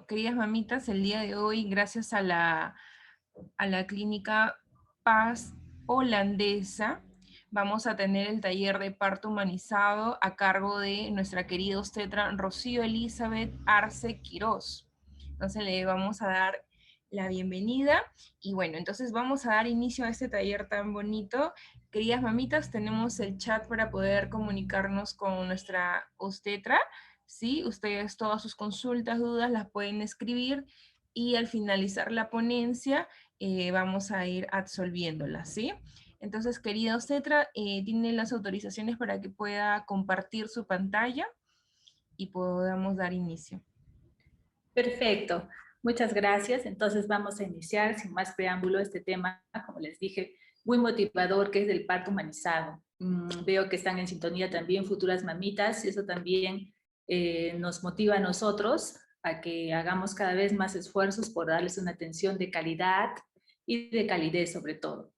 Queridas mamitas, el día de hoy, gracias a la clínica Paz Holandesa, vamos a tener el taller de parto humanizado a cargo de nuestra querida obstetra Rocío Elizabeth Arce Quirós. Entonces le vamos a dar la bienvenida y bueno, entonces vamos a dar inicio a este taller tan bonito. Queridas mamitas, tenemos el chat para poder comunicarnos con nuestra obstetra. ¿Sí? Ustedes todas sus consultas, dudas las pueden escribir y al finalizar la ponencia vamos a ir absolviéndolas, ¿sí? Entonces, querida obstetra, tiene las autorizaciones para que pueda compartir su pantalla y podamos dar inicio. Perfecto, muchas gracias. Entonces vamos a iniciar sin más preámbulo este tema, como les dije, muy motivador, que es del parto humanizado. Veo que están en sintonía también futuras mamitas y eso también nos motiva a nosotros a que hagamos cada vez más esfuerzos por darles una atención de calidad y de calidez sobre todo.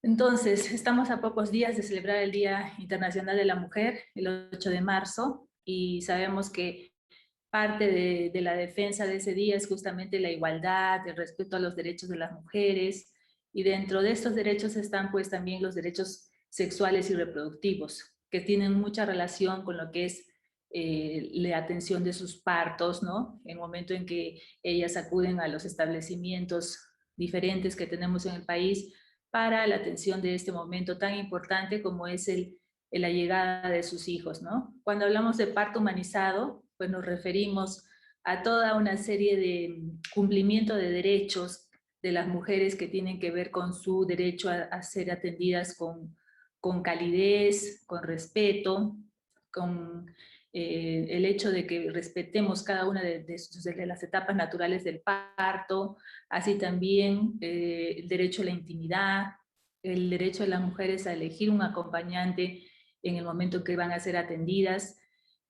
Entonces, estamos a pocos días de celebrar el Día Internacional de la Mujer, el 8 de marzo, y sabemos que parte de la defensa de ese día es justamente la igualdad, el respeto a los derechos de las mujeres, y dentro de estos derechos están pues también los derechos sexuales y reproductivos, que tienen mucha relación con lo que es la atención de sus partos, ¿no? En el momento en que ellas acuden a los establecimientos diferentes que tenemos en el país para la atención de este momento tan importante como es la llegada de sus hijos, ¿no? Cuando hablamos de parto humanizado, pues nos referimos a toda una serie de cumplimiento de derechos de las mujeres que tienen que ver con su derecho a ser atendidas con calidez, con respeto, con el hecho de que respetemos cada una de las etapas naturales del parto, así también el derecho a la intimidad, el derecho de las mujeres a elegir un acompañante en el momento que van a ser atendidas,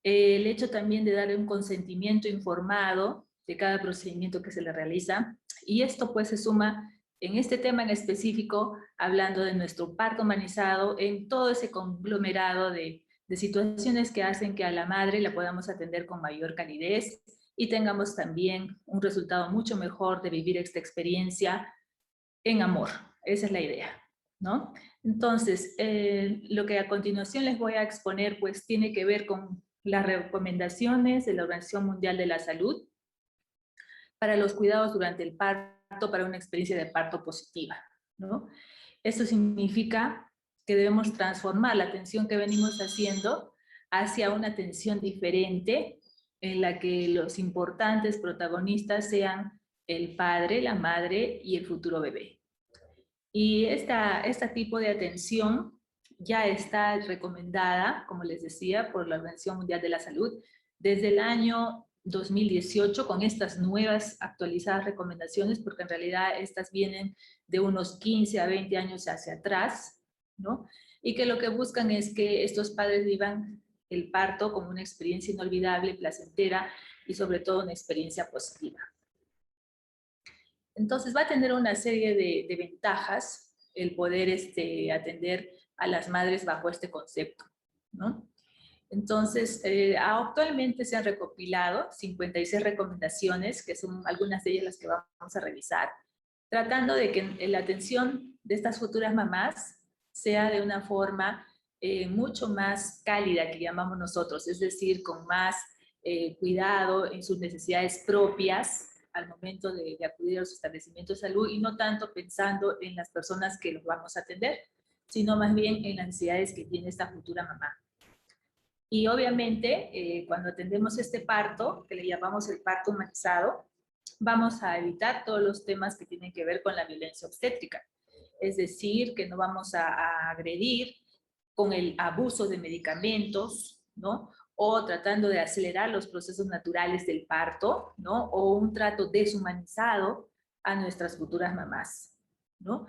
el hecho también de darle un consentimiento informado de cada procedimiento que se le realiza, y esto pues se suma en este tema en específico, hablando de nuestro parto humanizado, en todo ese conglomerado de situaciones que hacen que a la madre la podamos atender con mayor calidez y tengamos también un resultado mucho mejor de vivir esta experiencia en amor. Esa es la idea, ¿no? Entonces, lo que a continuación les voy a exponer, pues tiene que ver con las recomendaciones de la Organización Mundial de la Salud para los cuidados durante el parto, para una experiencia de parto positiva, ¿no? Esto significa que debemos transformar la atención que venimos haciendo hacia una atención diferente en la que los importantes protagonistas sean el padre, la madre y el futuro bebé. Y este tipo de atención ya está recomendada, como les decía, por la Organización Mundial de la Salud desde el año 2018 con estas nuevas actualizadas recomendaciones, porque en realidad estas vienen de unos 15 a 20 años hacia atrás, ¿no? Y que lo que buscan es que estos padres vivan el parto como una experiencia inolvidable, placentera y sobre todo una experiencia positiva. Entonces va a tener una serie de ventajas el poder atender a las madres bajo este concepto, ¿no? Entonces, actualmente se han recopilado 56 recomendaciones, que son algunas de ellas las que vamos a revisar, tratando de que la atención de estas futuras mamás sea de una forma mucho más cálida, que llamamos nosotros, es decir, con más cuidado en sus necesidades propias al momento de acudir a los establecimientos de salud y no tanto pensando en las personas que los vamos a atender, sino más bien en las necesidades que tiene esta futura mamá. Y obviamente, cuando atendemos este parto, que le llamamos el parto humanizado, vamos a evitar todos los temas que tienen que ver con la violencia obstétrica. Es decir, que no vamos a agredir con el abuso de medicamentos, ¿no? O tratando de acelerar los procesos naturales del parto, ¿no? O un trato deshumanizado a nuestras futuras mamás, ¿no?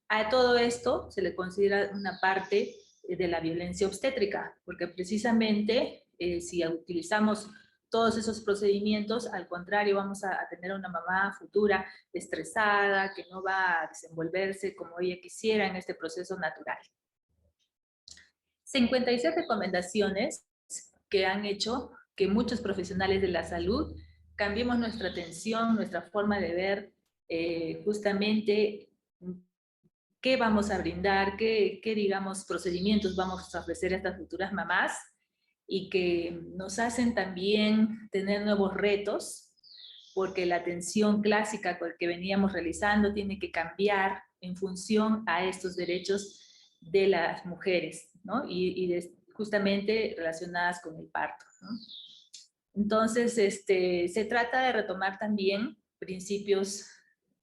A todo esto se le considera una parte de la violencia obstétrica, porque precisamente si utilizamos todos esos procedimientos, al contrario, vamos a tener una mamá futura estresada, que no va a desenvolverse como ella quisiera en este proceso natural. 56 recomendaciones que han hecho que muchos profesionales de la salud cambiemos nuestra atención, nuestra forma de ver justamente qué vamos a brindar, digamos, procedimientos vamos a ofrecer a estas futuras mamás y que nos hacen también tener nuevos retos, porque la atención clásica que veníamos realizando tiene que cambiar en función a estos derechos de las mujeres, ¿no? Justamente relacionadas con el parto, ¿no? Entonces, se trata de retomar también principios,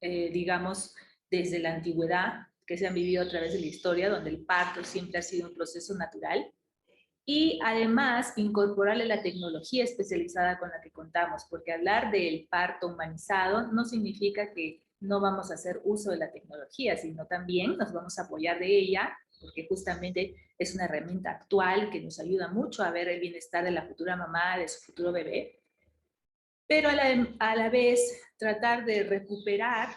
digamos, desde la antigüedad, que se han vivido a través de la historia, donde el parto siempre ha sido un proceso natural, y además incorporarle la tecnología especializada con la que contamos, porque hablar del parto humanizado no significa que no vamos a hacer uso de la tecnología, sino también nos vamos a apoyar de ella, porque justamente es una herramienta actual que nos ayuda mucho a ver el bienestar de la futura mamá, de su futuro bebé, pero a la vez tratar de recuperar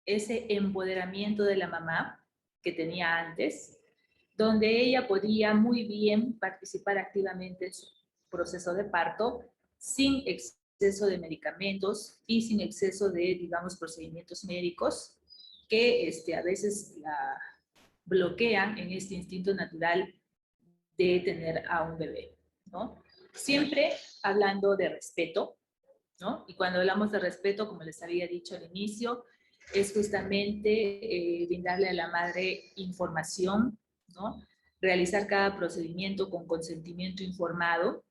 ese empoderamiento de la mamá que tenía antes, donde ella podía muy bien participar activamente en su proceso de parto sin exceso de medicamentos y sin exceso de, digamos, procedimientos médicos que a veces la bloquean en este instinto natural de tener a un bebé, ¿no? Siempre hablando de respeto, ¿no? Y cuando hablamos de respeto, como les había dicho al inicio, es justamente brindarle a la madre información, ¿no? Realizar cada procedimiento con consentimiento informado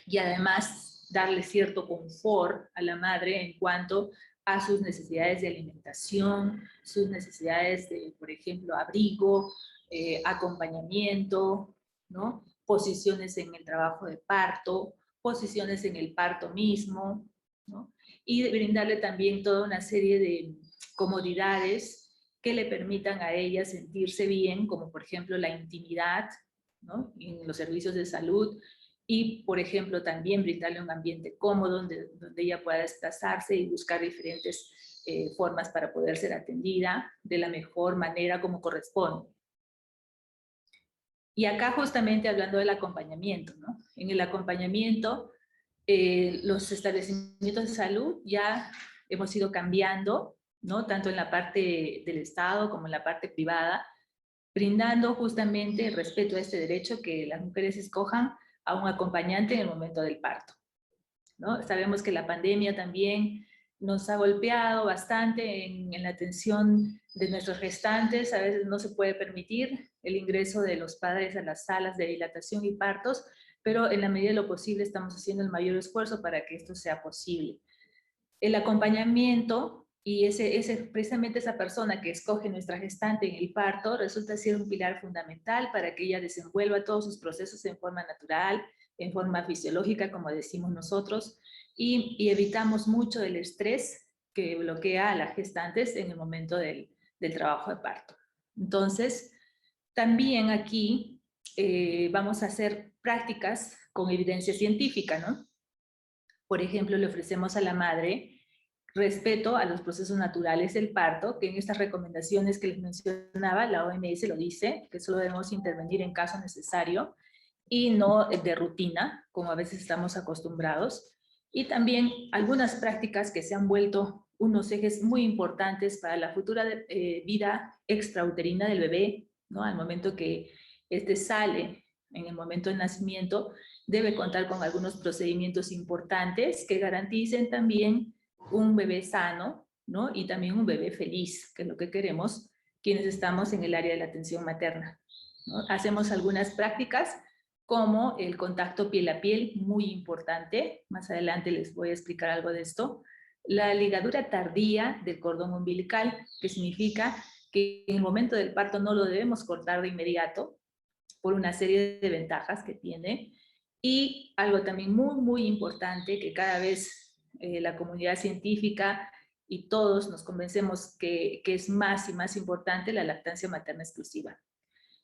y además darle cierto confort a la madre en cuanto a sus necesidades de alimentación, sus necesidades de, por ejemplo, abrigo, acompañamiento, ¿no? Posiciones en el trabajo de parto, posiciones en el parto mismo, ¿no? Y brindarle también toda una serie de comodidades que le permitan a ella sentirse bien, como por ejemplo la intimidad, ¿no? En los servicios de salud, y, por ejemplo, también brindarle un ambiente cómodo donde ella pueda desplazarse y buscar diferentes formas para poder ser atendida de la mejor manera como corresponde. Y acá justamente hablando del acompañamiento, ¿no? En el acompañamiento, los establecimientos de salud ya hemos ido cambiando, ¿no? Tanto en la parte del Estado como en la parte privada, brindando justamente el respeto a este derecho que las mujeres escojan a un acompañante en el momento del parto, ¿no? Sabemos que la pandemia también nos ha golpeado bastante en la atención de nuestros gestantes. A veces no se puede permitir el ingreso de los padres a las salas de dilatación y partos, pero en la medida de lo posible estamos haciendo el mayor esfuerzo para que esto sea posible. El acompañamiento y precisamente esa persona que escoge nuestra gestante en el parto resulta ser un pilar fundamental para que ella desenvuelva todos sus procesos en forma natural, en forma fisiológica, como decimos nosotros, y evitamos mucho el estrés que bloquea a las gestantes en el momento del trabajo de parto. Entonces, también aquí vamos a hacer prácticas con evidencia científica, ¿no? Por ejemplo, le ofrecemos a la madre respeto a los procesos naturales del parto, que en estas recomendaciones que les mencionaba, la OMS lo dice, que solo debemos intervenir en caso necesario y no de rutina, como a veces estamos acostumbrados. Y también algunas prácticas que se han vuelto unos ejes muy importantes para la futura vida extrauterina del bebé, ¿no? Al momento que este sale, en el momento del nacimiento, debe contar con algunos procedimientos importantes que garanticen también un bebé sano, ¿no? Y también un bebé feliz, que es lo que queremos quienes estamos en el área de la atención materna, ¿no? Hacemos algunas prácticas como el contacto piel a piel, muy importante. Más adelante les voy a explicar algo de esto. La ligadura tardía del cordón umbilical, que significa que en el momento del parto no lo debemos cortar de inmediato por una serie de ventajas que tiene. Y algo también muy, muy importante que cada vez la comunidad científica y todos nos convencemos que es más y más importante, la lactancia materna exclusiva.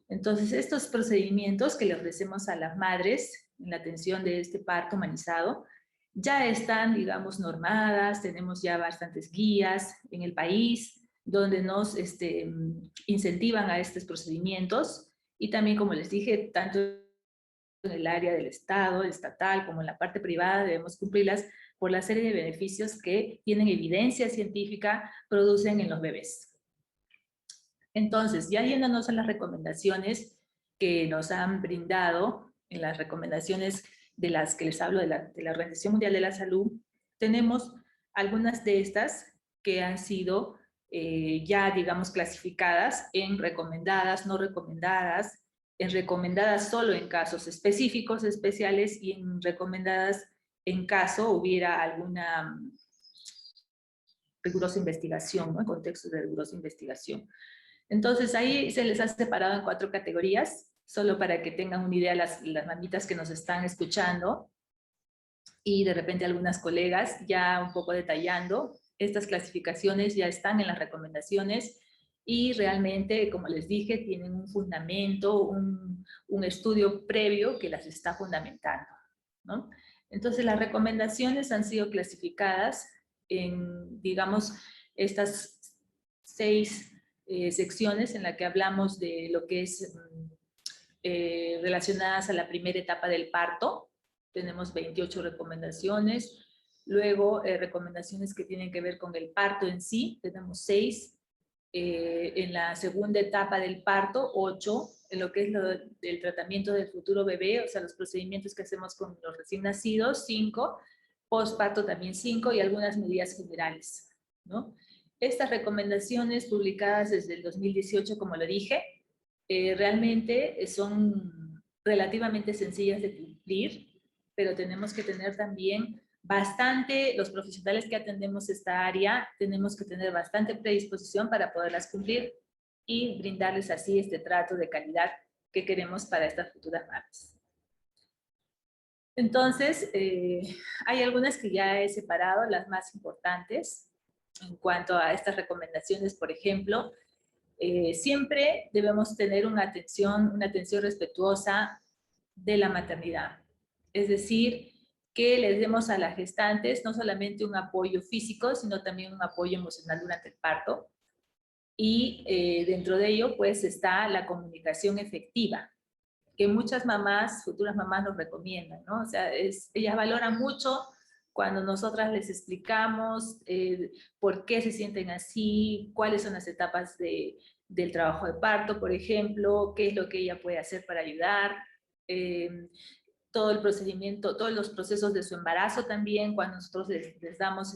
Entonces, estos procedimientos que le ofrecemos a las madres en la atención de este parto humanizado ya están, digamos, normadas, tenemos ya bastantes guías en el país donde nos incentivan a estos procedimientos y también, como les dije, tanto en el área del Estado, estatal, como en la parte privada debemos cumplirlas por la serie de beneficios que tienen evidencia científica, producen en los bebés. Entonces, ya yéndonos a las recomendaciones que nos han brindado, en las recomendaciones de las que les hablo de la Organización Mundial de la Salud, tenemos algunas de estas que han sido ya, digamos, clasificadas en recomendadas, no recomendadas, en recomendadas solo en casos específicos, especiales, y en recomendadas en caso hubiera alguna rigurosa investigación, ¿no? En contextos de rigurosa investigación. Entonces ahí se les ha separado en 4 categorías, solo para que tengan una idea las mamitas que nos están escuchando, y de repente algunas colegas ya un poco detallando. Estas clasificaciones ya están en las recomendaciones y realmente, como les dije, tienen un fundamento, un estudio previo que las está fundamentando, ¿no? Entonces las recomendaciones han sido clasificadas en, digamos, estas 6 secciones en las que hablamos de lo que es relacionadas a la primera etapa del parto. Tenemos 28 recomendaciones. Luego, recomendaciones que tienen que ver con el parto en sí, tenemos 6. En la segunda etapa del parto, 8. En lo que es el tratamiento del futuro bebé, o sea, los procedimientos que hacemos con los recién nacidos, 5. Postparto también 5, y algunas medidas generales, ¿no? Estas recomendaciones publicadas desde el 2018, como lo dije, realmente son relativamente sencillas de cumplir, pero tenemos que tener también bastante, los profesionales que atendemos esta área, tenemos que tener bastante predisposición para poderlas cumplir y brindarles así este trato de calidad que queremos para estas futuras madres. Entonces, hay algunas que ya he separado, las más importantes, en cuanto a estas recomendaciones. Por ejemplo, siempre debemos tener una atención respetuosa de la maternidad. Es decir, que les demos a las gestantes no solamente un apoyo físico, sino también un apoyo emocional durante el parto. Y dentro de ello, pues, está la comunicación efectiva, que muchas mamás, futuras mamás, nos recomiendan, ¿no? O sea, ellas valoran mucho cuando nosotras les explicamos por qué se sienten así, cuáles son las etapas del trabajo de parto, por ejemplo, qué es lo que ella puede hacer para ayudar, todo el procedimiento, todos los procesos de su embarazo también, cuando nosotros les damos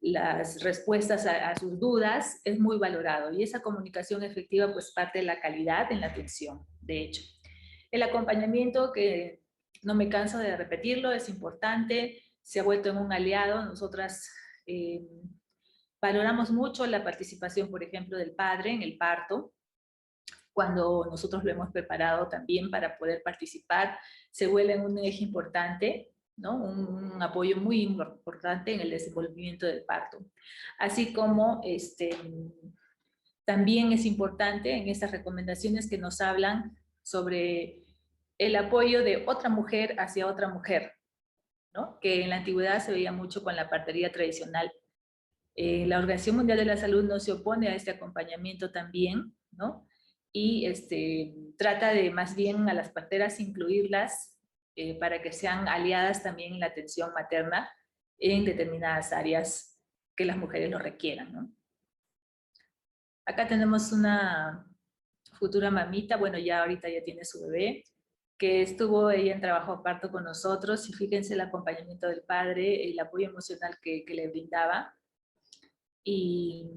las respuestas a sus dudas, es muy valorado. Y esa comunicación efectiva, pues, parte de la calidad en la atención, de hecho. El acompañamiento, que no me canso de repetirlo, es importante, se ha vuelto en un aliado. Nosotras valoramos mucho la participación, por ejemplo, del padre en el parto. Cuando nosotros lo hemos preparado también para poder participar, se vuelve un eje importante, ¿no? Un apoyo muy importante en el desenvolvimiento del parto. Así como también es importante en estas recomendaciones que nos hablan sobre el apoyo de otra mujer hacia otra mujer, ¿no? Que en la antigüedad se veía mucho con la partería tradicional. La Organización Mundial de la Salud no se opone a este acompañamiento también, ¿no? Y trata de, más bien, a las parteras incluirlas para que sean aliadas también en la atención materna en determinadas áreas que las mujeres lo requieran, ¿no? Acá tenemos una futura mamita, bueno, ya ahorita ya tiene su bebé, que estuvo ella en trabajo de parto con nosotros, y fíjense el acompañamiento del padre, el apoyo emocional que le brindaba. Y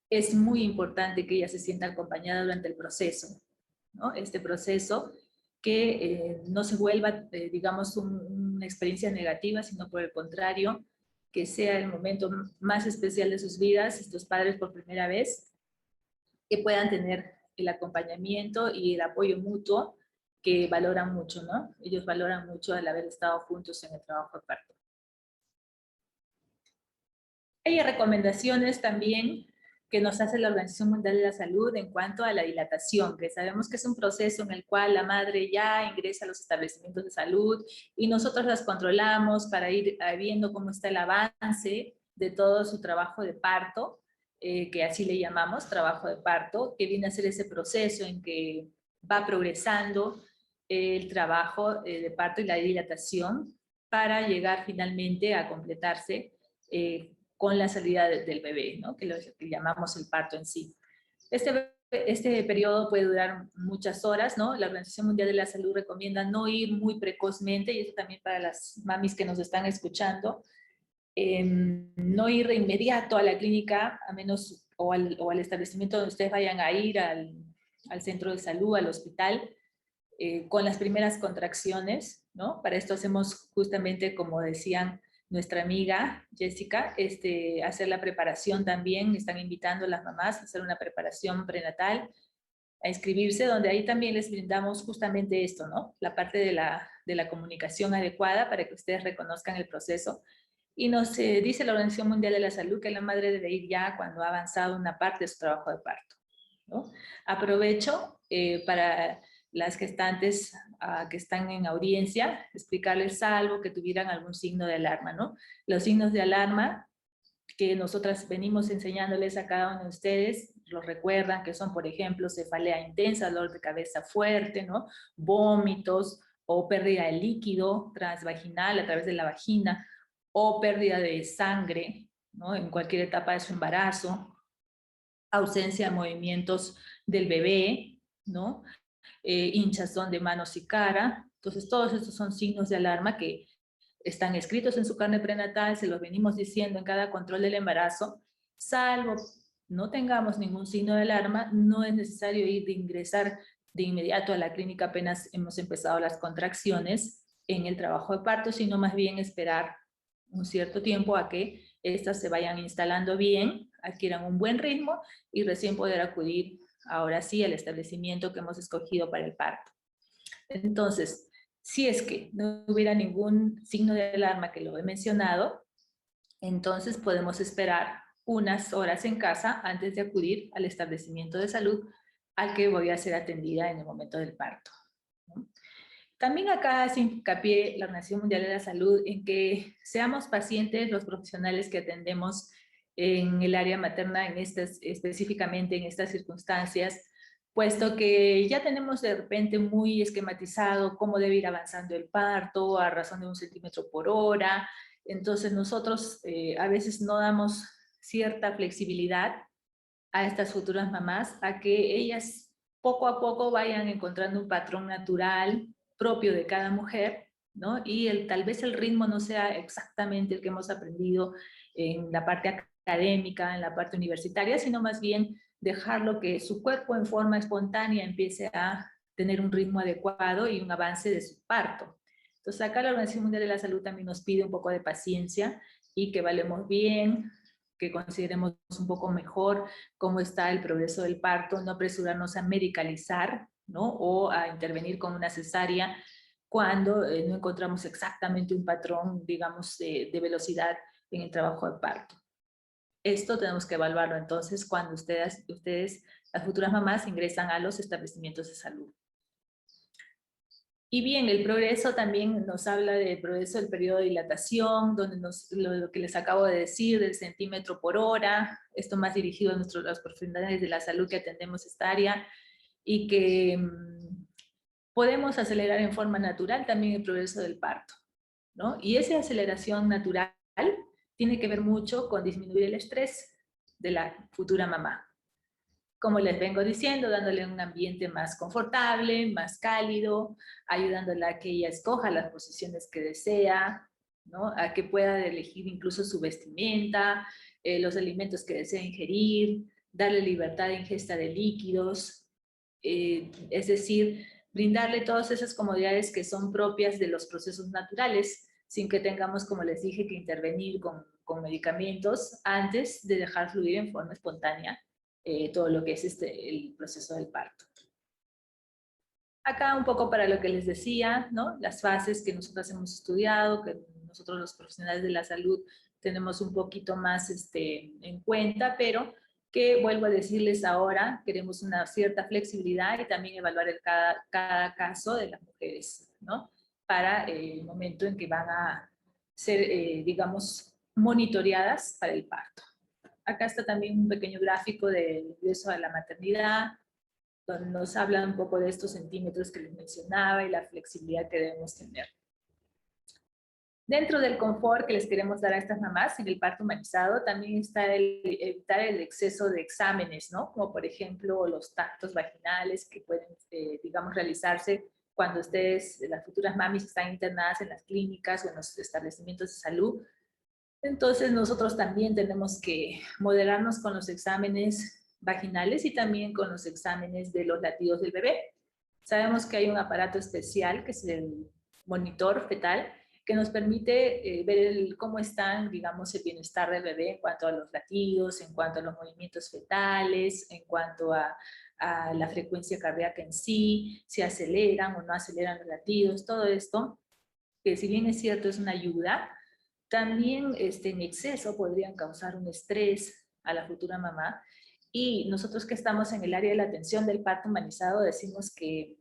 es muy importante que ella se sienta acompañada durante el proceso, ¿no? Este proceso que no se vuelva, digamos, una experiencia negativa, sino por el contrario, que sea el momento más especial de sus vidas, estos padres por primera vez, que puedan tener el acompañamiento y el apoyo mutuo que valoran mucho, ¿no? Ellos valoran mucho el haber estado juntos en el trabajo de parto. Hay recomendaciones también que nos hace la Organización Mundial de la Salud en cuanto a la dilatación, que sabemos que es un proceso en el cual la madre ya ingresa a los establecimientos de salud y nosotros las controlamos para ir viendo cómo está el avance de todo su trabajo de parto, que así le llamamos, trabajo de parto, que viene a ser ese proceso en que va progresando el trabajo de parto y la dilatación. para llegar finalmente a completarse con la salida del bebé, ¿no? Que lo que llamamos el parto en sí. Este periodo puede durar muchas horas, ¿no? La Organización Mundial de la Salud recomienda no ir muy precozmente, y eso también para las mamis que nos están escuchando, no ir de inmediato a la clínica, a menos, o al establecimiento donde ustedes vayan a ir, al centro de salud, al hospital, con las primeras contracciones, ¿no? Para esto hacemos justamente, como decían nuestra amiga Jessica, hacer la preparación también, están invitando a las mamás a hacer una preparación prenatal, a inscribirse, donde ahí también les brindamos justamente esto, ¿no? La parte de la comunicación adecuada para que ustedes reconozcan el proceso. Y nos dice la Organización Mundial de la Salud que la madre debe ir ya cuando ha avanzado una parte de su trabajo de parto, ¿no? Aprovecho para las gestantes que están en audiencia, explicarles algo que tuvieran algún signo de alarma, ¿no? Los signos de alarma que nosotras venimos enseñándoles a cada uno de ustedes, los recuerdan, que son, por ejemplo, cefalea intensa, dolor de cabeza fuerte, ¿no? Vómitos o pérdida de líquido transvaginal a través de la vagina, o pérdida de sangre, ¿no? En cualquier etapa de su embarazo, ausencia de movimientos del bebé, ¿no? Hinchazón de manos y cara. Entonces, todos estos son signos de alarma que están escritos en su carne prenatal, se los venimos diciendo en cada control del embarazo. Salvo no tengamos ningún signo de alarma, no es necesario ir de ingresar de inmediato a la clínica apenas hemos empezado las contracciones en el trabajo de parto, sino más bien esperar un cierto tiempo a que estas se vayan instalando bien, adquieran un buen ritmo y recién poder acudir ahora sí al establecimiento que hemos escogido para el parto. Entonces, si es que no hubiera ningún signo de alarma que lo he mencionado, entonces podemos esperar unas horas en casa antes de acudir al establecimiento de salud al que voy a ser atendida en el momento del parto. También acá hace hincapié la Organización Mundial de la Salud en que seamos pacientes los profesionales que atendemos en el área materna, específicamente en estas circunstancias, puesto que ya tenemos de repente muy esquematizado cómo debe ir avanzando el parto a razón de 1 centímetro por hora. Entonces nosotros a veces no damos cierta flexibilidad a estas futuras mamás a que ellas poco a poco vayan encontrando un patrón natural propio de cada mujer, ¿no? Y tal vez el ritmo no sea exactamente el que hemos aprendido en la parte académica, en la parte universitaria, sino más bien dejarlo que su cuerpo en forma espontánea empiece a tener un ritmo adecuado y un avance de su parto. Entonces acá la Organización Mundial de la Salud también nos pide un poco de paciencia y que valemos bien, que consideremos un poco mejor cómo está el progreso del parto, no apresurarnos a medicalizar, ¿no? O a intervenir con una cesárea cuando no encontramos exactamente un patrón, digamos, de velocidad en el trabajo de parto. Esto tenemos que evaluarlo entonces cuando ustedes, las futuras mamás, ingresan a los establecimientos de salud. Y bien, el progreso también nos habla del progreso del periodo de dilatación, donde lo que les acabo de decir, del centímetro por hora, esto más dirigido a los profesionales de la salud que atendemos esta área, y que podemos acelerar en forma natural también el progreso del parto, ¿no? Y esa aceleración natural tiene que ver mucho con disminuir el estrés de la futura mamá. Como les vengo diciendo, dándole un ambiente más confortable, más cálido, ayudándola a que ella escoja las posiciones que desea, ¿no? A que pueda elegir incluso su vestimenta, los alimentos que desea ingerir, darle libertad de ingesta de líquidos, es decir, brindarle todas esas comodidades que son propias de los procesos naturales, sin que tengamos, como les dije, que intervenir con medicamentos antes de dejar fluir en forma espontánea todo lo que es el proceso del parto. Acá un poco para lo que les decía, ¿no? Las fases que nosotros hemos estudiado, que nosotros los profesionales de la salud tenemos un poquito más en cuenta, pero que vuelvo a decirles ahora, queremos una cierta flexibilidad y también evaluar cada caso de las mujeres, ¿no? Para el momento en que van a ser, digamos, monitoreadas para el parto. Acá está también un pequeño gráfico del ingreso a la maternidad, donde nos habla un poco de estos centímetros que les mencionaba y la flexibilidad que debemos tener. Dentro del confort que les queremos dar a estas mamás en el parto humanizado, también está el evitar el exceso de exámenes, ¿no? Como por ejemplo los tactos vaginales que pueden, digamos, realizarse cuando ustedes, las futuras mamis, están internadas en las clínicas o en los establecimientos de salud. Entonces nosotros también tenemos que moderarnos con los exámenes vaginales y también con los exámenes de los latidos del bebé. Sabemos que hay un aparato especial que es el monitor fetal que nos permite ver cómo están, digamos, el bienestar del bebé en cuanto a los latidos, en cuanto a los movimientos fetales, en cuanto a la frecuencia cardíaca en sí, si aceleran o no aceleran los latidos, todo esto, que si bien es cierto es una ayuda, también en exceso podrían causar un estrés a la futura mamá. Y nosotros que estamos en el área de la atención del parto humanizado decimos que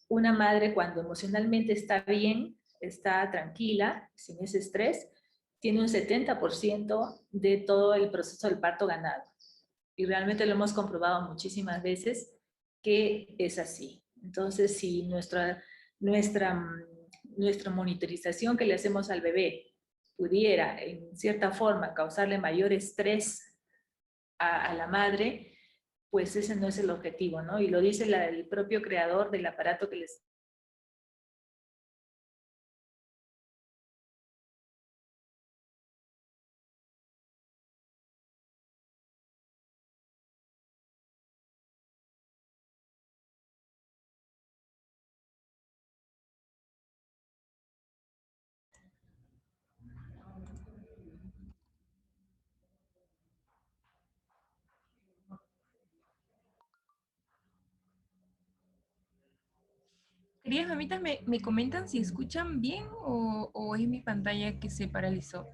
una madre cuando emocionalmente está bien, está tranquila, sin ese estrés, tiene un 70% de todo el proceso del parto ganado. Y realmente lo hemos comprobado muchísimas veces que es así. Entonces, si nuestra monitorización que le hacemos al bebé pudiera, en cierta forma, causarle mayor estrés a la madre, pues ese no es el objetivo, ¿no? Y lo dice el propio creador del aparato que les... Queridas mamitas, me comentan si escuchan bien o es mi pantalla que se paralizó.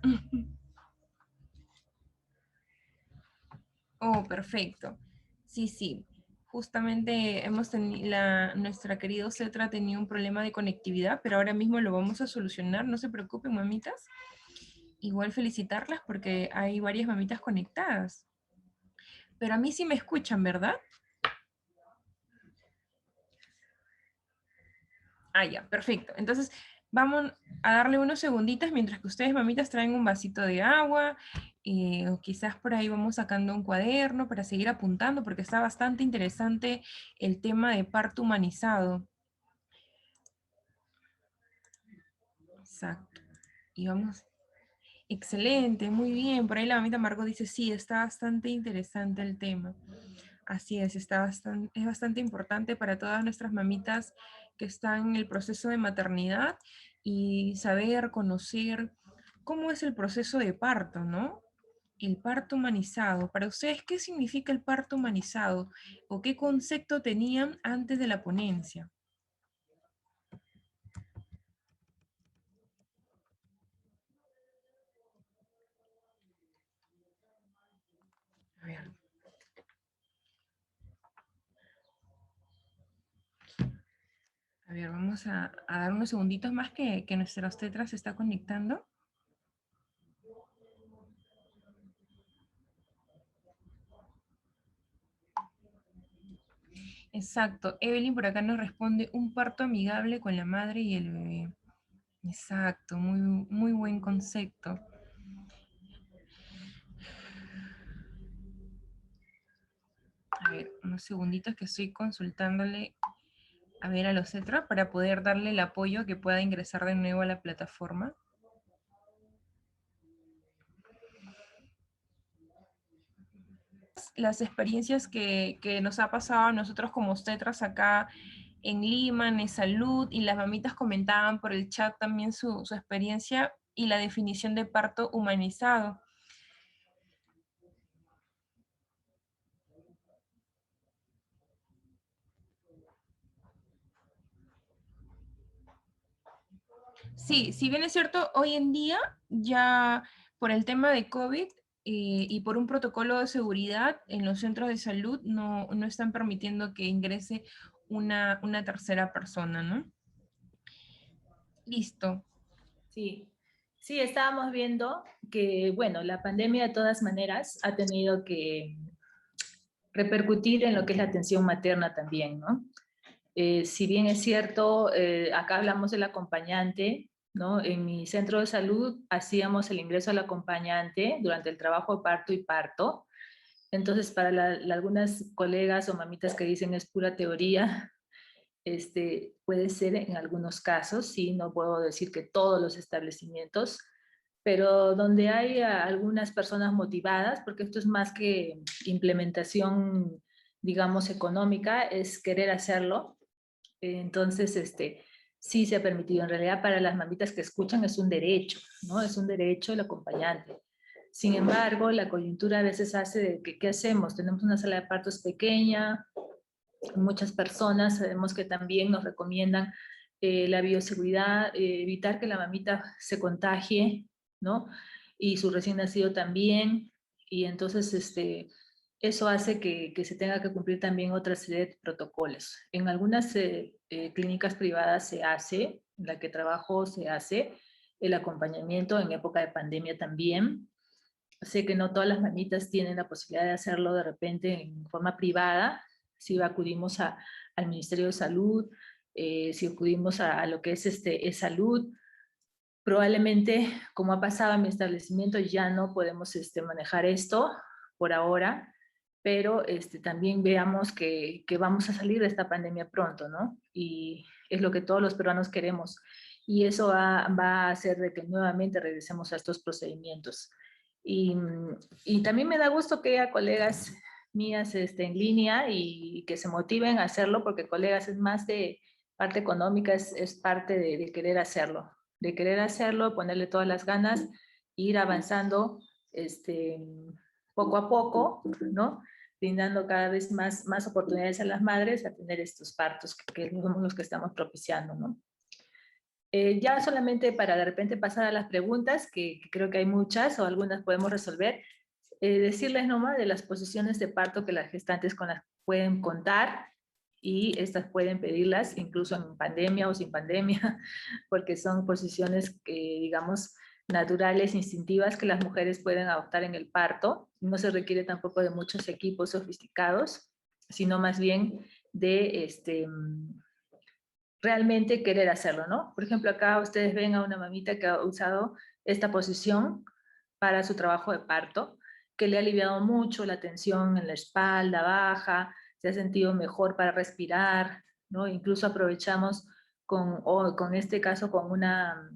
Oh, perfecto. Sí, sí. Justamente hemos tenido, nuestra querida Cetra ha tenido un problema de conectividad, pero ahora mismo lo vamos a solucionar. No se preocupen, mamitas. Igual felicitarlas porque hay varias mamitas conectadas. Pero a mí sí me escuchan, ¿verdad? Ah, ya, perfecto. Entonces, vamos a darle unos segunditos mientras que ustedes, mamitas, traen un vasito de agua, o quizás por ahí vamos sacando un cuaderno para seguir apuntando, porque está bastante interesante el tema de parto humanizado. Exacto. Y vamos, excelente, muy bien. Por ahí la mamita Margot dice, sí, está bastante interesante el tema. Así es, es bastante importante para todas nuestras mamitas que están en el proceso de maternidad y saber, conocer cómo es el proceso de parto, ¿no? El parto humanizado. Para ustedes, ¿qué significa el parto humanizado? ¿O qué concepto tenían antes de la ponencia? A ver. A ver, vamos a dar unos segunditos más que nuestra obstetra se está conectando. Exacto. Evelyn por acá nos responde un parto amigable con la madre y el bebé. Exacto, muy, muy buen concepto. A ver, unos segunditos que estoy consultándole a ver a los CETRA para poder darle el apoyo que pueda ingresar de nuevo a la plataforma. Las experiencias que nos ha pasado a nosotros como CETRAs acá en Lima, en Salud, y las mamitas comentaban por el chat también su experiencia y la definición de parto humanizado. Sí, si bien es cierto, hoy en día ya por el tema de COVID y por un protocolo de seguridad en los centros de salud no están permitiendo que ingrese una tercera persona, ¿no? Listo. Sí, sí, estábamos viendo que, bueno, la pandemia de todas maneras ha tenido que repercutir en lo que es la atención materna también, ¿no? Si bien es cierto, acá hablamos del acompañante, ¿no? En mi centro de salud hacíamos el ingreso al acompañante durante el trabajo de parto y parto. Entonces, para algunas colegas o mamitas que dicen es pura teoría, puede ser en algunos casos, sí, no puedo decir que todos los establecimientos, pero donde hay algunas personas motivadas, porque esto es más que implementación, digamos, económica, es querer hacerlo. Entonces, sí se ha permitido. En realidad, para las mamitas que escuchan es un derecho, ¿no? Es un derecho el acompañante. Sin embargo, la coyuntura a veces hace de que, ¿qué hacemos? Tenemos una sala de partos pequeña, muchas personas, sabemos que también nos recomiendan la bioseguridad, evitar que la mamita se contagie, ¿no? Y su recién nacido también, y entonces eso hace que se tenga que cumplir también otra serie de protocolos. En algunas clínicas privadas se hace, en la que trabajo se hace, el acompañamiento en época de pandemia también. Sé que no todas las mamitas tienen la posibilidad de hacerlo de repente en forma privada, si acudimos al Ministerio de Salud, si acudimos a lo que es salud, probablemente, como ha pasado en mi establecimiento, ya no podemos manejar esto por ahora, pero también veamos que vamos a salir de esta pandemia pronto, ¿no? Y es lo que todos los peruanos queremos. Y eso va a hacer de que nuevamente regresemos a estos procedimientos. Y, y también me da gusto que haya colegas mías en línea y que se motiven a hacerlo, porque colegas es más de parte económica, es parte de querer hacerlo, ponerle todas las ganas, ir avanzando poco a poco, ¿no? Brindando cada vez más oportunidades a las madres a tener estos partos que somos los que estamos propiciando, ¿no? Ya solamente para de repente pasar a las preguntas, que creo que hay muchas o algunas podemos resolver, decirles nomás de las posiciones de parto que las gestantes con las pueden contar y estas pueden pedirlas incluso en pandemia o sin pandemia, porque son posiciones que, digamos, naturales, instintivas que las mujeres pueden adoptar en el parto. No se requiere tampoco de muchos equipos sofisticados, sino más bien de realmente querer hacerlo, ¿no? Por ejemplo, acá ustedes ven a una mamita que ha usado esta posición para su trabajo de parto, que le ha aliviado mucho la tensión en la espalda baja, se ha sentido mejor para respirar, ¿no? Incluso aprovechamos con este caso con una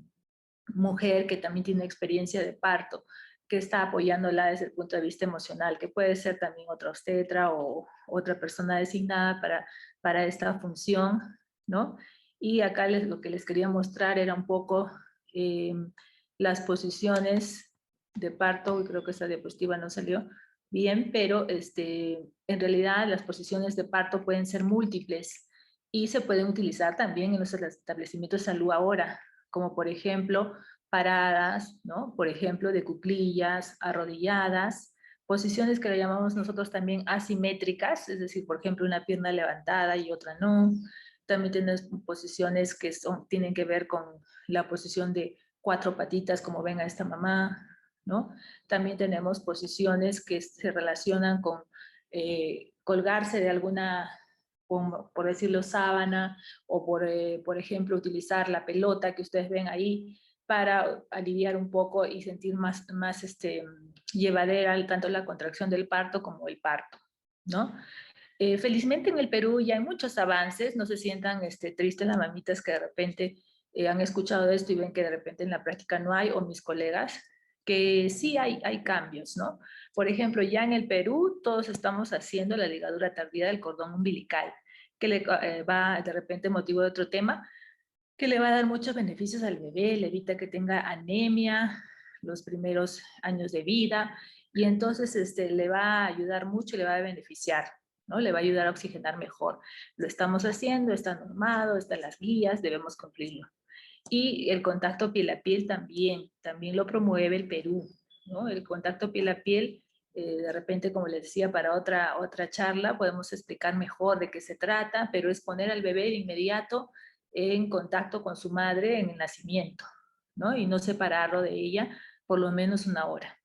mujer que también tiene experiencia de parto, que está apoyándola desde el punto de vista emocional, que puede ser también otra obstetra o otra persona designada para esta función, ¿no? Y acá lo que les quería mostrar era un poco eh, las posiciones de parto, y creo que esta diapositiva no salió bien, pero en realidad las posiciones de parto pueden ser múltiples y se pueden utilizar también en los establecimientos de salud ahora, como por ejemplo paradas, ¿no? Por ejemplo, de cuclillas, arrodilladas, posiciones que le llamamos nosotros también asimétricas, es decir, por ejemplo, una pierna levantada y otra no. También tenemos posiciones que tienen que ver con la posición de cuatro patitas, como ven a esta mamá, ¿no? También tenemos posiciones que se relacionan con colgarse de alguna, por decirlo, sábana, o por ejemplo, utilizar la pelota que ustedes ven ahí para aliviar un poco y sentir más llevadera tanto la contracción del parto como el parto, ¿no? Felizmente en el Perú ya hay muchos avances, no se sientan tristes las mamitas que de repente han escuchado de esto y ven que de repente en la práctica no hay, o mis colegas, que sí hay cambios, ¿no? Por ejemplo, ya en el Perú todos estamos haciendo la ligadura tardía del cordón umbilical, que le va de repente motivo de otro tema, que le va a dar muchos beneficios al bebé, le evita que tenga anemia los primeros años de vida, y entonces le va a ayudar mucho y le va a beneficiar, ¿no? Le va a ayudar a oxigenar mejor. Lo estamos haciendo, está normado, están las guías, debemos cumplirlo. Y el contacto piel a piel también lo promueve el Perú, ¿no? El contacto piel a piel, de repente, como les decía, para otra charla podemos explicar mejor de qué se trata, pero es poner al bebé de inmediato en contacto con su madre en el nacimiento, ¿no? Y no separarlo de ella por lo menos una hora,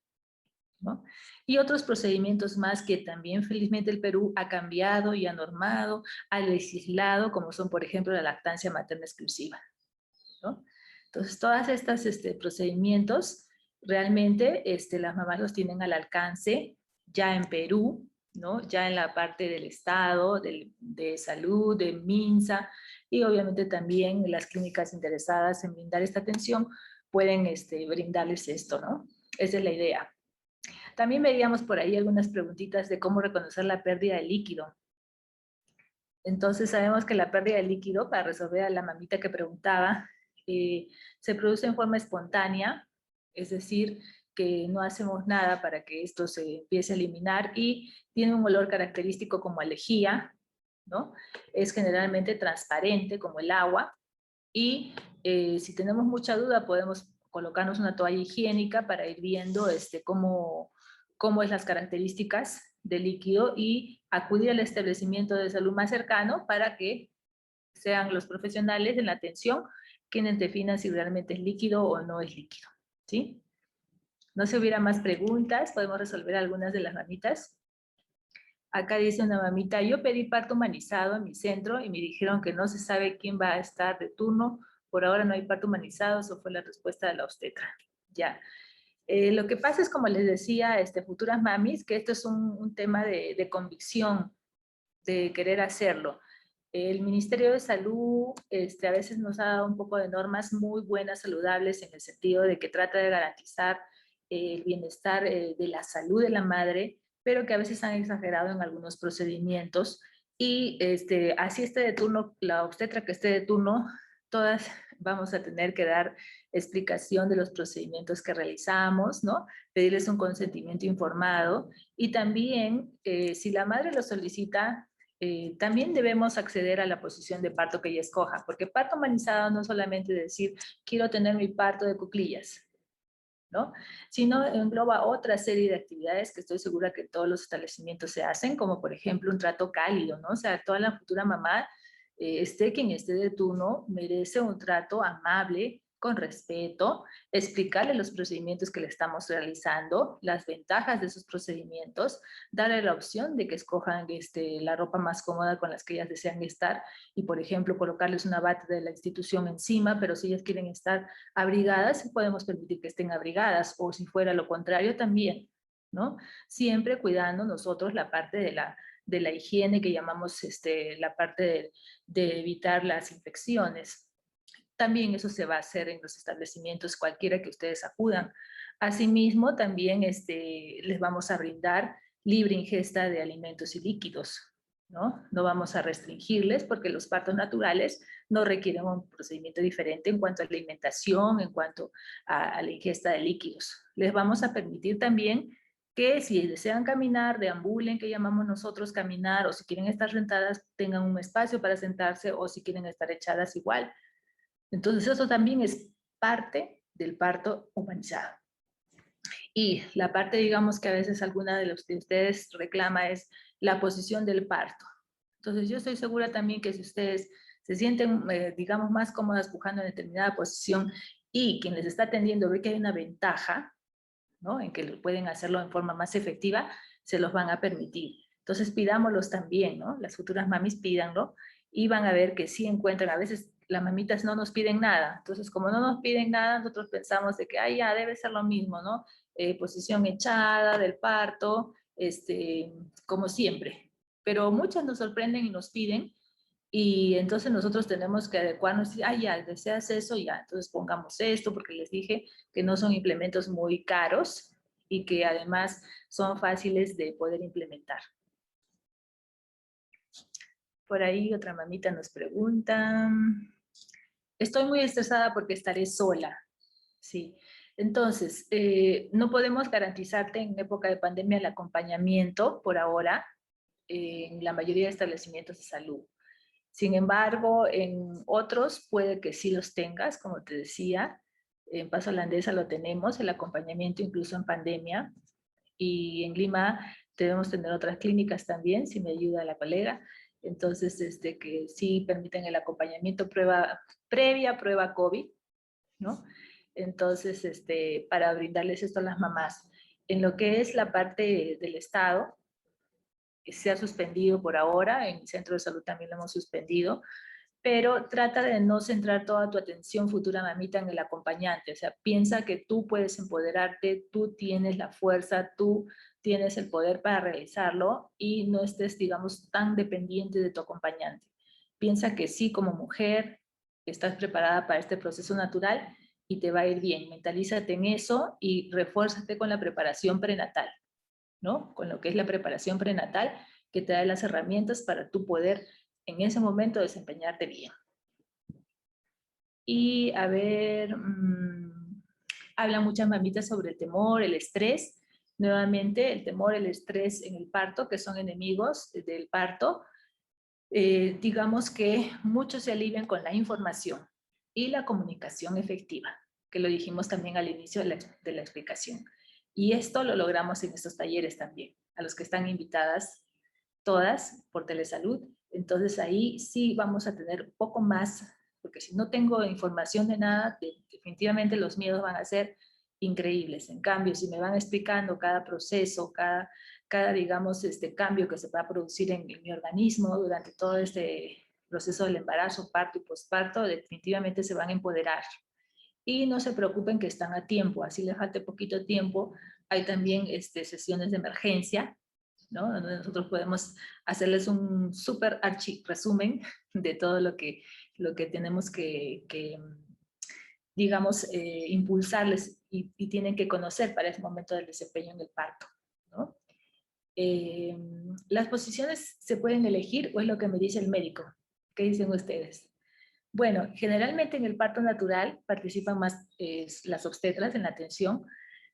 ¿no? Y otros procedimientos más que también felizmente el Perú ha cambiado y ha normado, ha legislado, como son por ejemplo la lactancia materna exclusiva, ¿no? Entonces, todas estas procedimientos realmente las mamás los tienen al alcance ya en Perú, ¿no? Ya en la parte del Estado, de salud, de MINSA, y obviamente también las clínicas interesadas en brindar esta atención pueden brindarles esto, ¿no? Esa es la idea. También veíamos por ahí algunas preguntitas de cómo reconocer la pérdida de líquido. Entonces sabemos que la pérdida de líquido, para resolver a la mamita que preguntaba, se produce en forma espontánea, es decir, que no hacemos nada para que esto se empiece a eliminar y tiene un olor característico como a lejía, ¿no? Es generalmente transparente como el agua y si tenemos mucha duda podemos colocarnos una toalla higiénica para ir viendo cómo es las características del líquido y acudir al establecimiento de salud más cercano para que sean los profesionales en la atención quienes definan si realmente es líquido o no es líquido, ¿sí? No sé si hubiera más preguntas, podemos resolver algunas de las mamitas. Acá dice una mamita, yo pedí parto humanizado en mi centro y me dijeron que no se sabe quién va a estar de turno. Por ahora no hay parto humanizado, eso fue la respuesta de la obstetra. Ya. Lo que pasa es, como les decía, futuras mamis, que esto es un tema de convicción, de querer hacerlo. El Ministerio de Salud a veces nos ha dado un poco de normas muy buenas, saludables, en el sentido de que trata de garantizar el bienestar de la salud de la madre, pero que a veces han exagerado en algunos procedimientos. Y así esté de turno, la obstetra que esté de turno, todas vamos a tener que dar explicación de los procedimientos que realizamos, ¿no? Pedirles un consentimiento informado y también, si la madre lo solicita, también debemos acceder a la posición de parto que ella escoja, porque parto humanizado no es solamente decir, quiero tener mi parto de cuclillas, ¿no? Sino engloba otra serie de actividades que estoy segura que todos los establecimientos se hacen, como por ejemplo un trato cálido, ¿no? O sea, toda la futura mamá, quien esté de turno, merece un trato amable, con respeto, explicarle los procedimientos que le estamos realizando, las ventajas de esos procedimientos, darle la opción de que escojan la ropa más cómoda con las que ellas desean estar y, por ejemplo, colocarles una bata de la institución encima, pero si ellas quieren estar abrigadas, podemos permitir que estén abrigadas, o si fuera lo contrario también, ¿no? Siempre cuidando nosotros la parte de la higiene que llamamos la parte de evitar las infecciones. También eso se va a hacer en los establecimientos cualquiera que ustedes acudan. Asimismo, también les vamos a brindar libre ingesta de alimentos y líquidos, ¿no? No vamos a restringirles porque los partos naturales no requieren un procedimiento diferente en cuanto a alimentación, en cuanto a la ingesta de líquidos. Les vamos a permitir también que si desean caminar, deambulen, que llamamos nosotros caminar, o si quieren estar sentadas, tengan un espacio para sentarse, o si quieren estar echadas igual. Entonces eso también es parte del parto humanizado. Y la parte, digamos, que a veces alguna de los de ustedes reclama es la posición del parto. Entonces yo estoy segura también que si ustedes se sienten, digamos, más cómodas pujando en determinada posición y quien les está atendiendo ve que hay una ventaja, ¿no? En que pueden hacerlo en forma más efectiva, se los van a permitir. Entonces pidámoslos también, ¿no? Las futuras mamis pídanlo y van a ver que sí encuentran. A veces las mamitas no nos piden nada. Entonces, como no nos piden nada, nosotros pensamos de que, ay, ya debe ser lo mismo, ¿no? Posición echada del parto, como siempre. Pero muchas nos sorprenden y nos piden, y entonces nosotros tenemos que adecuarnos y, ah, ya, deseas eso, ya, entonces pongamos esto, porque les dije que no son implementos muy caros y que además son fáciles de poder implementar. Por ahí otra mamita nos pregunta, estoy muy estresada porque estaré sola. Sí, entonces, no podemos garantizarte en época de pandemia el acompañamiento por ahora en la mayoría de establecimientos de salud. Sin embargo, en otros puede que sí los tengas, como te decía. En Paso Holandesa lo tenemos, el acompañamiento incluso en pandemia. Y en Lima debemos tener otras clínicas también, si me ayuda la colega. Entonces, que sí permiten el acompañamiento previa prueba COVID, ¿no? Entonces, para brindarles esto a las mamás. En lo que es la parte del Estado, se ha suspendido por ahora, en el centro de salud también lo hemos suspendido, pero trata de no centrar toda tu atención, futura mamita, en el acompañante. O sea, piensa que tú puedes empoderarte, tú tienes la fuerza, tú tienes el poder para realizarlo y no estés, digamos, tan dependiente de tu acompañante. Piensa que sí, como mujer, estás preparada para este proceso natural y te va a ir bien. Mentalízate en eso y refuérzate con la preparación prenatal, ¿no? Con lo que es la preparación prenatal, que te da las herramientas para tú poder en ese momento desempeñarte bien. Y a ver, hablan muchas mamitas sobre el temor, el estrés. Nuevamente, el temor, el estrés en el parto, que son enemigos del parto. Digamos que muchos se alivian con la información y la comunicación efectiva, que lo dijimos también al inicio de la explicación. Y esto lo logramos en estos talleres también, a los que están invitadas todas por Telesalud. Entonces ahí sí vamos a tener un poco más, porque si no tengo información de nada, definitivamente los miedos van a ser increíbles. En cambio, si me van explicando cada proceso, cada digamos, cambio que se va a producir en mi organismo durante todo este proceso del embarazo, parto y posparto, definitivamente se van a empoderar. Y no se preocupen que están a tiempo, así les falte poquito tiempo. Hay también sesiones de emergencia, ¿no? Donde nosotros podemos hacerles un súper archi resumen de todo lo que tenemos que digamos, impulsarles y tienen que conocer para ese momento del desempeño en el parto, ¿no? ¿Las posiciones se pueden elegir o es lo que me dice el médico? ¿Qué dicen ustedes? Bueno, generalmente en el parto natural participan más las obstetras en la atención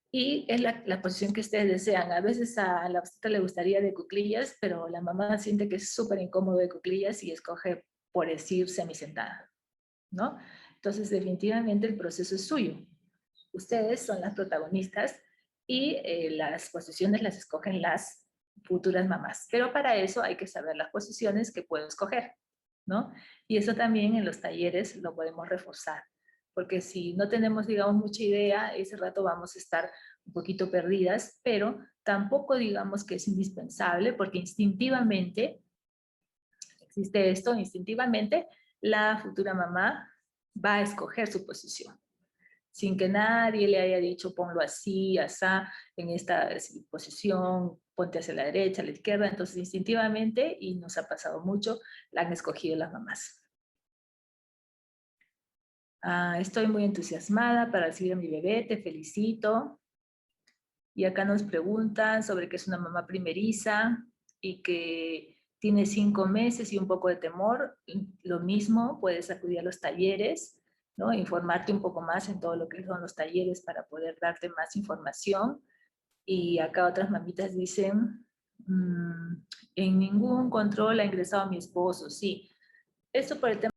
y es la posición que ustedes desean. A veces a la obstetra le gustaría de cuclillas, pero la mamá siente que es súper incómodo de cuclillas y escoge por decir semisentada, ¿no? Entonces, definitivamente el proceso es suyo. Ustedes son las protagonistas y las posiciones las escogen las futuras mamás. Pero para eso hay que saber las posiciones que puedo escoger, ¿no? Y eso también en los talleres lo podemos reforzar. Porque si no tenemos, digamos, mucha idea, ese rato vamos a estar un poquito perdidas, pero tampoco digamos que es indispensable, porque instintivamente, existe esto, instintivamente, la futura mamá va a escoger su posición sin que nadie le haya dicho ponlo así, asá, en esta posición, ponte hacia la derecha, a la izquierda. Entonces, instintivamente, y nos ha pasado mucho, la han escogido las mamás. Estoy muy entusiasmada para recibir a mi bebé, te felicito. Y acá nos preguntan sobre que es una mamá primeriza y que tiene 5 meses y un poco de temor. Lo mismo, puedes acudir a los talleres, ¿no? Informarte un poco más en todo lo que son los talleres para poder darte más información. Y acá otras mamitas dicen, en ningún control ha ingresado mi esposo. Sí, esto por el tema